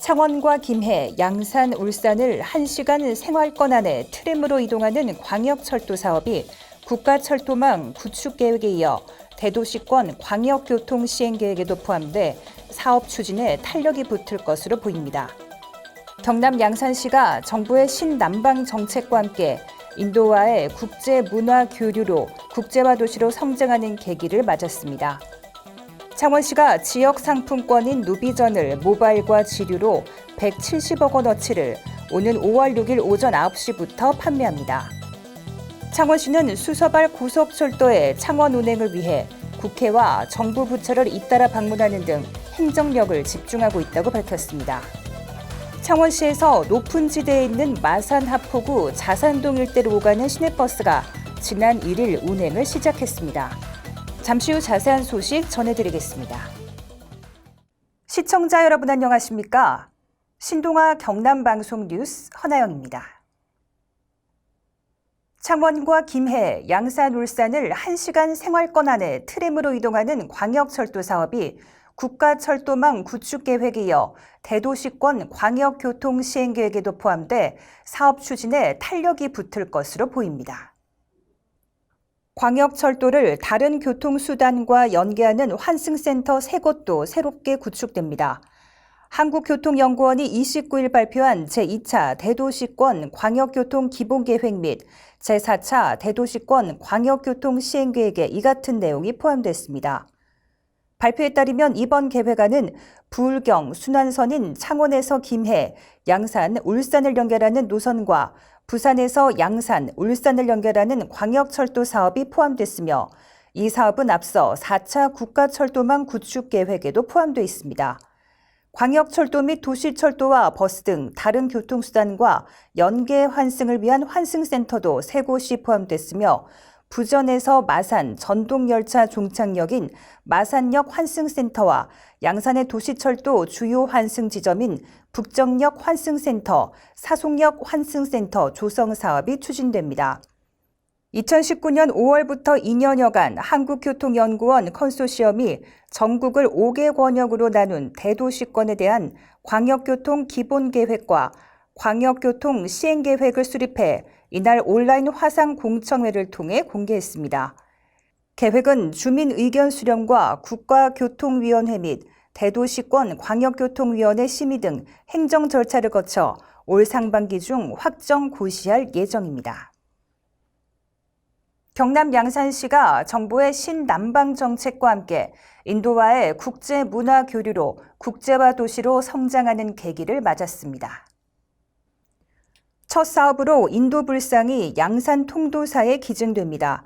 창원과 김해, 양산, 울산을 1시간 생활권 안에 트램으로 이동하는 광역철도 사업이 국가철도망 구축 계획에 이어 대도시권 광역교통 시행 계획에도 포함돼 사업 추진에 탄력이 붙을 것으로 보입니다. 경남 양산시가 정부의 신남방 정책과 함께 인도와의 국제 문화 교류로 국제화 도시로 성장하는 계기를 맞았습니다. 창원시가 지역 상품권인 누비전을 모바일과 지류로 170억 원어치를 오는 5월 6일 오전 9시부터 판매합니다. 창원시는 수서발 고속철도의 창원 운행을 위해 국회와 정부 부처를 잇따라 방문하는 등 행정력을 집중하고 있다고 밝혔습니다. 창원시에서 높은 지대에 있는 마산 하포구 자산동 일대로 오가는 시내버스가 지난 1일 운행을 시작했습니다. 잠시 후 자세한 소식 전해드리겠습니다. 시청자 여러분 안녕하십니까? 신동아 경남방송 뉴스 허나영입니다. 창원과 김해, 양산, 울산을 1시간 생활권 안에 트램으로 이동하는 광역철도 사업이 국가철도망 구축 계획에 이어 대도시권 광역교통 시행 계획에도 포함돼 사업 추진에 탄력이 붙을 것으로 보입니다. 광역철도를 다른 교통수단과 연계하는 환승센터 3곳도 새롭게 구축됩니다. 한국교통연구원이 29일 발표한 제2차 대도시권 광역교통 기본계획 및 제4차 대도시권 광역교통 시행계획에 이 같은 내용이 포함됐습니다. 발표에 따르면 이번 계획안은 부울경 순환선인 창원에서 김해, 양산, 울산을 연결하는 노선과 부산에서 양산, 울산을 연결하는 광역철도 사업이 포함됐으며 이 사업은 앞서 4차 국가철도망 구축 계획에도 포함되어 있습니다. 광역철도 및 도시철도와 버스 등 다른 교통수단과 연계 환승을 위한 환승센터도 3곳이 포함됐으며 부전에서 마산 전동열차 종착역인 마산역 환승센터와 양산의 도시철도 주요 환승 지점인 북정역 환승센터, 사송역 환승센터 조성 사업이 추진됩니다. 2019년 5월부터 2년여간 한국교통연구원 컨소시엄이 전국을 5개 권역으로 나눈 대도시권에 대한 광역교통 기본계획과 광역교통 시행계획을 수립해 이날 온라인 화상 공청회를 통해 공개했습니다. 계획은 주민 의견 수렴과 국가교통위원회 및 대도시권 광역교통위원회 심의 등 행정 절차를 거쳐 올 상반기 중 확정 고시할 예정입니다. 경남 양산시가 정부의 신남방 정책과 함께 인도와의 국제 문화 교류로 국제화 도시로 성장하는 계기를 맞았습니다. 첫 사업으로 인도불상이 양산 통도사에 기증됩니다.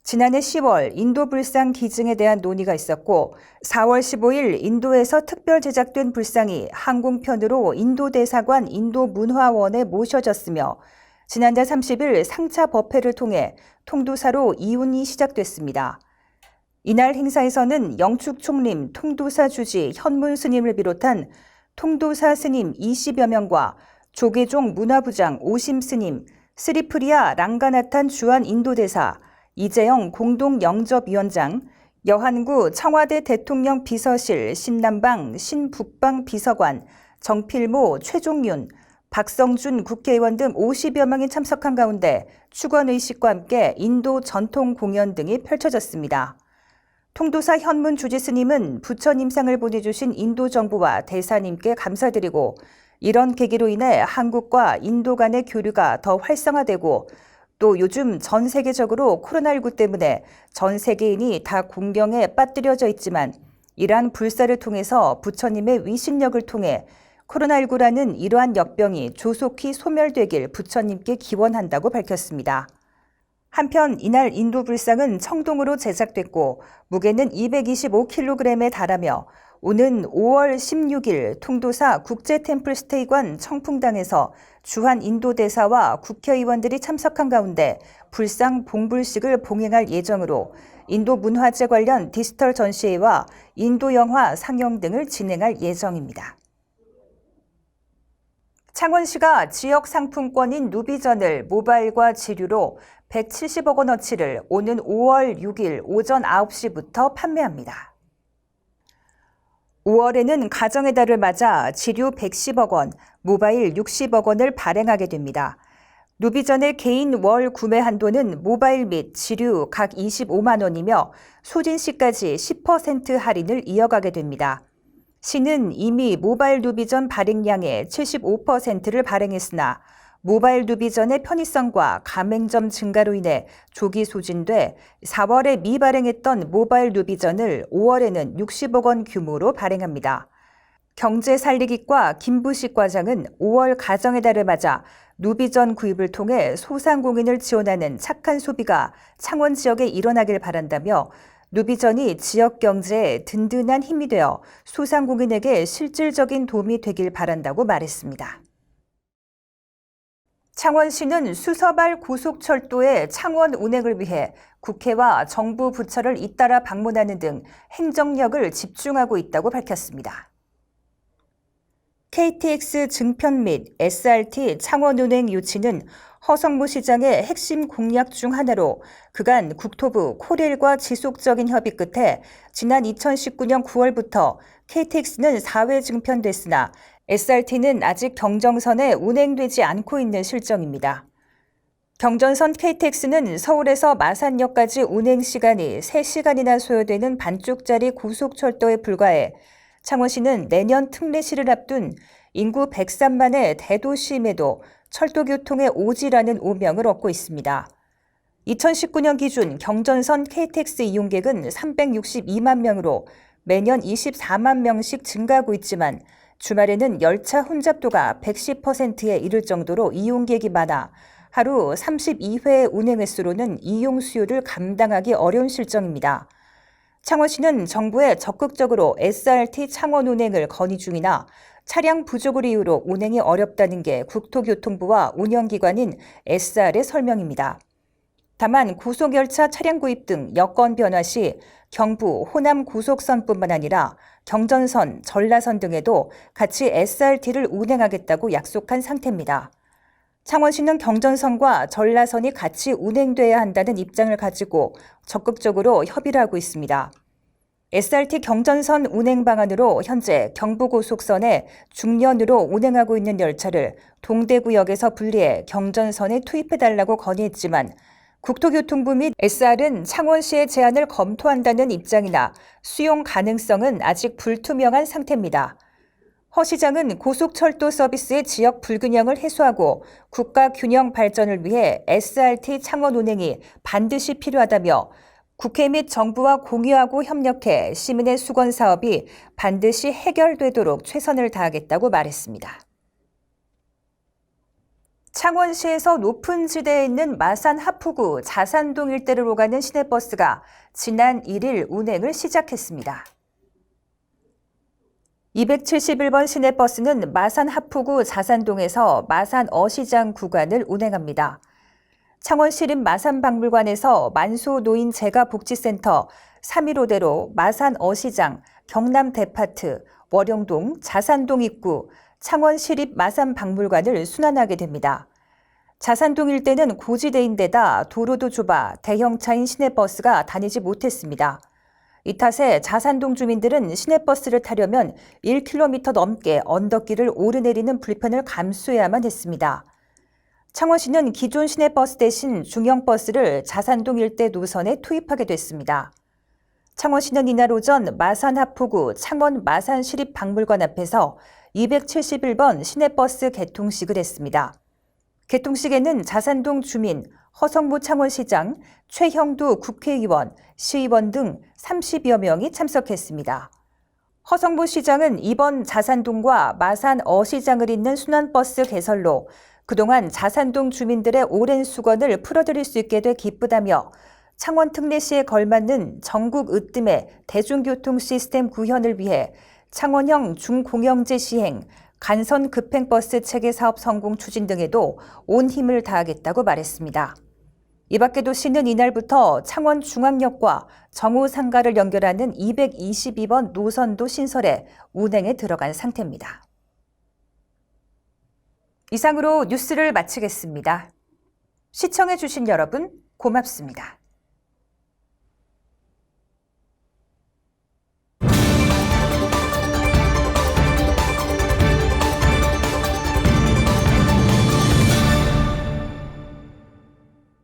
지난해 10월 인도불상 기증에 대한 논의가 있었고 4월 15일 인도에서 특별 제작된 불상이 항공편으로 인도대사관 인도문화원에 모셔졌으며 지난달 30일 상차 법회를 통해 통도사로 이운이 시작됐습니다. 이날 행사에서는 영축총림 통도사 주지 현문 스님을 비롯한 통도사 스님 20여 명과 조계종 문화부장 오심 스님, 스리프리아 랑가나탄 주한 인도대사, 이재영 공동영접위원장, 여한구 청와대 대통령 비서실 신남방 신북방 비서관, 정필모 최종윤, 박성준 국회의원 등 50여 명이 참석한 가운데 축원의식과 함께 인도 전통 공연 등이 펼쳐졌습니다. 통도사 현문 주지 스님은 부처님상을 보내주신 인도 정부와 대사님께 감사드리고 이런 계기로 인해 한국과 인도 간의 교류가 더 활성화되고 또 요즘 전 세계적으로 코로나19 때문에 전 세계인이 다 공경에 빠뜨려져 있지만 이러한 불사를 통해서 부처님의 위신력을 통해 코로나19라는 이러한 역병이 조속히 소멸되길 부처님께 기원한다고 밝혔습니다. 한편 이날 인도 불상은 청동으로 제작됐고 무게는 225kg에 달하며 오는 5월 16일 통도사 국제템플스테이관 청풍당에서 주한 인도대사와 국회의원들이 참석한 가운데 불상 봉불식을 봉행할 예정으로 인도 문화재 관련 디지털 전시회와 인도 영화 상영 등을 진행할 예정입니다. 창원시가 지역 상품권인 누비전을 모바일과 지류로 170억 원어치를 오는 5월 6일 오전 9시부터 판매합니다. 5월에는 가정의 달을 맞아 지류 110억 원, 모바일 60억 원을 발행하게 됩니다. 누비전의 개인 월 구매 한도는 모바일 및 지류 각 25만 원이며 소진 시까지 10% 할인을 이어가게 됩니다. 시는 이미 모바일 누비전 발행량의 75%를 발행했으나 모바일 누비전의 편의성과 가맹점 증가로 인해 조기 소진돼 4월에 미발행했던 모바일 누비전을 5월에는 60억 원 규모로 발행합니다. 경제살리기과 김부식 과장은 5월 가정의 달을 맞아 누비전 구입을 통해 소상공인을 지원하는 착한 소비가 창원 지역에 일어나길 바란다며 누비전이 지역 경제에 든든한 힘이 되어 소상공인에게 실질적인 도움이 되길 바란다고 말했습니다. 창원시는 수서발 고속철도의 창원 운행을 위해 국회와 정부 부처를 잇따라 방문하는 등 행정력을 집중하고 있다고 밝혔습니다. KTX 증편 및 SRT 창원 운행 유치는 허성무 시장의 핵심 공약 중 하나로 그간 국토부 코레일과 지속적인 협의 끝에 지난 2019년 9월부터 KTX는 4회 증편됐으나 SRT는 아직 경정선에 운행되지 않고 있는 실정입니다. 경전선 KTX는 서울에서 마산역까지 운행 시간이 3시간이나 소요되는 반쪽짜리 고속철도에 불과해 창원시는 내년 특례시를 앞둔 인구 103만의 대도시임에도 철도교통의 오지라는 오명을 얻고 있습니다. 2019년 기준 경전선 KTX 이용객은 362만 명으로 매년 24만 명씩 증가하고 있지만 주말에는 열차 혼잡도가 110%에 이를 정도로 이용객이 많아 하루 32회 운행 횟수로는 이용 수요를 감당하기 어려운 실정입니다. 창원시는 정부에 적극적으로 SRT 창원 운행을 건의 중이나 차량 부족을 이유로 운행이 어렵다는 게 국토교통부와 운영기관인 SR의 설명입니다. 다만 고속열차 차량 구입 등 여건 변화 시 경부, 호남 고속선뿐만 아니라 경전선, 전라선 등에도 같이 SRT를 운행하겠다고 약속한 상태입니다. 창원시는 경전선과 전라선이 같이 운행돼야 한다는 입장을 가지고 적극적으로 협의를 하고 있습니다. SRT 경전선 운행 방안으로 현재 경부고속선에 중련으로 운행하고 있는 열차를 동대구역에서 분리해 경전선에 투입해달라고 건의했지만 국토교통부 및 SR은 창원시의 제안을 검토한다는 입장이나 수용 가능성은 아직 불투명한 상태입니다. 허 시장은 고속철도 서비스의 지역 불균형을 해소하고 국가 균형 발전을 위해 SRT 창원 운행이 반드시 필요하다며 국회 및 정부와 공유하고 협력해 시민의 수건 사업이 반드시 해결되도록 최선을 다하겠다고 말했습니다. 창원시에서 높은 지대에 있는 마산 하포구 자산동 일대를 오가는 시내버스가 지난 1일 운행을 시작했습니다. 271번 시내버스는 마산 하포구 자산동에서 마산 어시장 구간을 운행합니다. 창원시립 마산박물관에서 만소노인 재가복지센터 315대로 마산 어시장, 경남 데파트, 월영동, 자산동 입구, 창원시립 마산박물관을 순환하게 됩니다. 자산동 일대는 고지대인데다 도로도 좁아 대형차인 시내버스가 다니지 못했습니다. 이 탓에 자산동 주민들은 시내버스를 타려면 1km 넘게 언덕길을 오르내리는 불편을 감수해야만 했습니다. 창원시는 기존 시내버스 대신 중형버스를 자산동 일대 노선에 투입하게 됐습니다. 창원시는 이날 오전 마산 하포구 창원 마산시립박물관 앞에서 271번 시내버스 개통식을 했습니다. 개통식에는 자산동 주민, 허성무 창원시장, 최형두 국회의원, 시의원 등 30여 명이 참석했습니다. 허성무 시장은 이번 자산동과 마산 어시장을 잇는 순환버스 개설로 그동안 자산동 주민들의 오랜 수건을 풀어드릴 수 있게 돼 기쁘다며 창원 특례시에 걸맞는 전국 으뜸의 대중교통 시스템 구현을 위해 창원형 중공영제 시행, 간선 급행버스 체계 사업 성공 추진 등에도 온 힘을 다하겠다고 말했습니다. 이 밖에도 시는 이날부터 창원 중앙역과 정오 상가를 연결하는 222번 노선도 신설해 운행에 들어간 상태입니다. 이상으로 뉴스를 마치겠습니다. 시청해주신 여러분 고맙습니다.